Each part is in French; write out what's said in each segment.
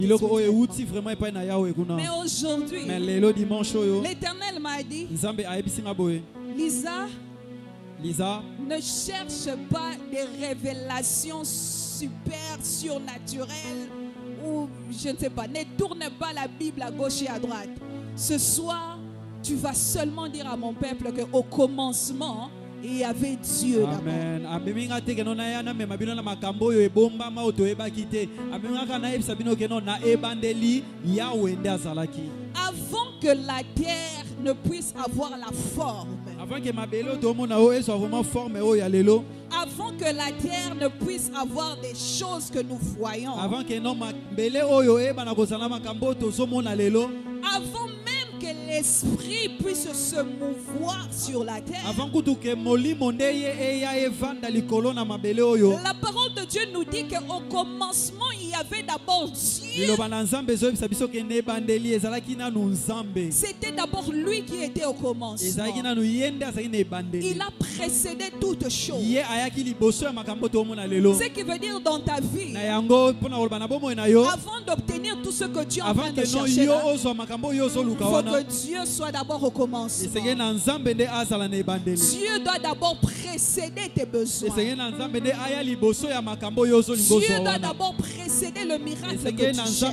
Mais aujourd'hui, l'Éternel m'a dit, Lisa, ne cherche pas des révélations super surnaturelles ou je ne sais pas, ne tourne pas la Bible à gauche et à droite. Ce soir, tu vas seulement dire à mon peuple qu'au commencement, il y avait Dieu d'abord. Avant que la terre ne puisse avoir la forme, avant que la terre ne puisse avoir des choses que nous voyons, avant même que l'esprit puisse se mouvoir sur la terre, la parole de Dieu nous dit qu'au commencement il y avait d'abord Dieu. C'était d'abord lui qui était au commencement. Il a précédé toutes choses. Ce qui veut dire dans ta vie, avant d'obtenir tout ce que tu es en train de chercher là, il faut que Dieu soit d'abord au commencement. Dieu doit d'abord précéder tes besoins. Dieu doit d'abord précéder le miracle que tu cherches. Pour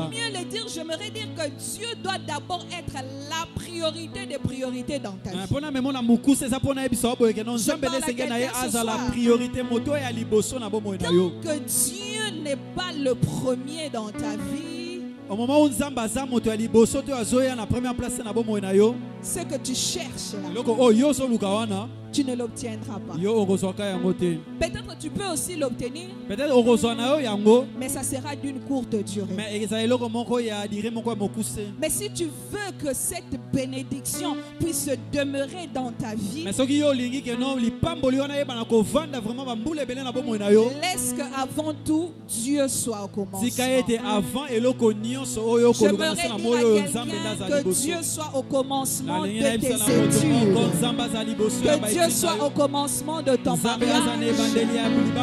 mieux le dire, j'aimerais dire que Dieu doit d'abord être la priorité des priorités dans ta vie. Je parle à quelqu'un ce soir. Tant que Dieu n'est pas le premier dans ta vie, ce que tu cherches là, tu ne l'obtiendras pas. Peut-être tu peux aussi l'obtenir, mais ça sera d'une courte durée. Mais si tu veux que cette bénédiction puisse demeurer dans ta vie, laisse qu'avant tout Dieu soit au commencement. J'aimerais dire à quelqu'un que Dieu soit au commencement de tes études, que Dieu soit au commencement de ton mariage,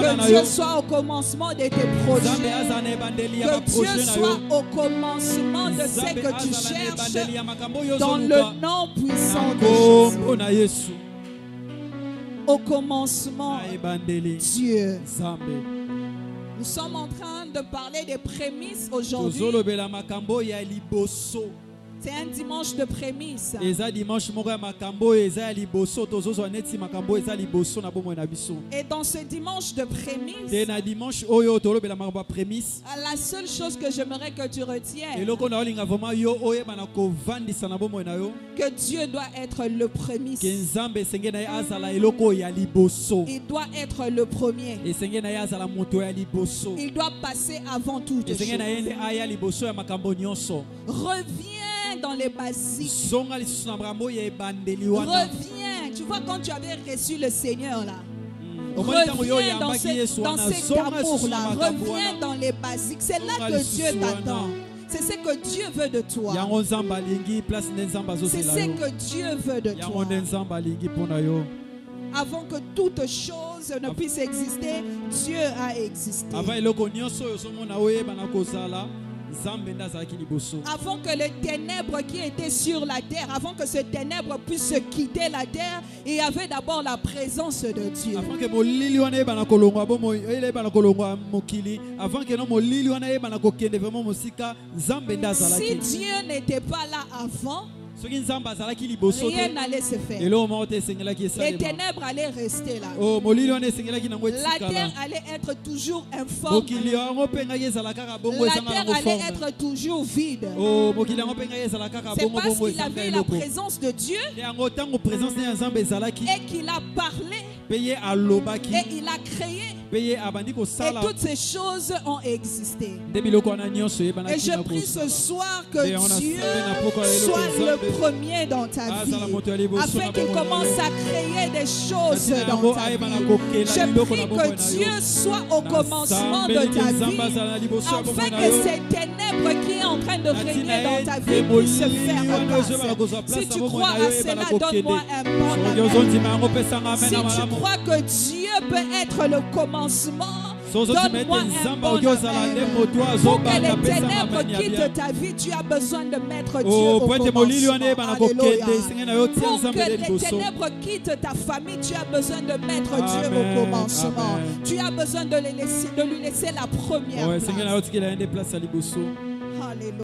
que Dieu soit au commencement de tes projets, que Dieu soit au commencement de ce que tu cherches, dans le nom puissant de Jésus. Au commencement, Dieu. Nous sommes en train de parler des prémices aujourd'hui. C'est un dimanche de prémices. Et dans ce dimanche de prémices, la seule chose que j'aimerais que tu retiennes, que Dieu doit être le prémisse. Il doit être le premier. Il doit passer avant toutes choses. Reviens dans les basiques. Reviens. Tu vois, quand tu avais reçu le Seigneur là, reviens dans cet amour-là. Reviens dans les basiques. C'est là que Dieu t'attend. C'est ce que Dieu veut de toi. C'est ce que Dieu veut de toi. Avant que toute chose ne puisse exister, Dieu a existé. Avant que les ténèbres qui étaient sur la terre, avant que ces ténèbres puissent quitter la terre, il y avait d'abord la présence de Dieu. Si Dieu n'était pas là avant, rien n'allait se faire. Les ténèbres allaient rester là. La terre allait être toujours informe. La terre allait être toujours vide. C'est parce qu'il avait la présence de Dieu et qu'il a parlé et il a créé. Et toutes ces choses ont existé. Et je prie ce soir que Dieu soit le premier dans ta vie, afin qu'il commence à créer des choses dans ta vie. Je prie que Dieu soit au commencement de ta vie, afin que ces ténèbres qui est en train de régner dans ta vie puissent se faire passer. Si tu crois à cela, donne-moi un bon amen. Si tu crois que Dieu peut être le commencement, Donne-moi un bon amen. Pour que les ténèbres quittent ta vie, tu as besoin de mettre Dieu au commencement. Alléluia. Pour que les ténèbres quittent ta famille, tu as besoin de mettre Dieu au commencement. Tu as besoin de lui laisser la première place. Alléluia.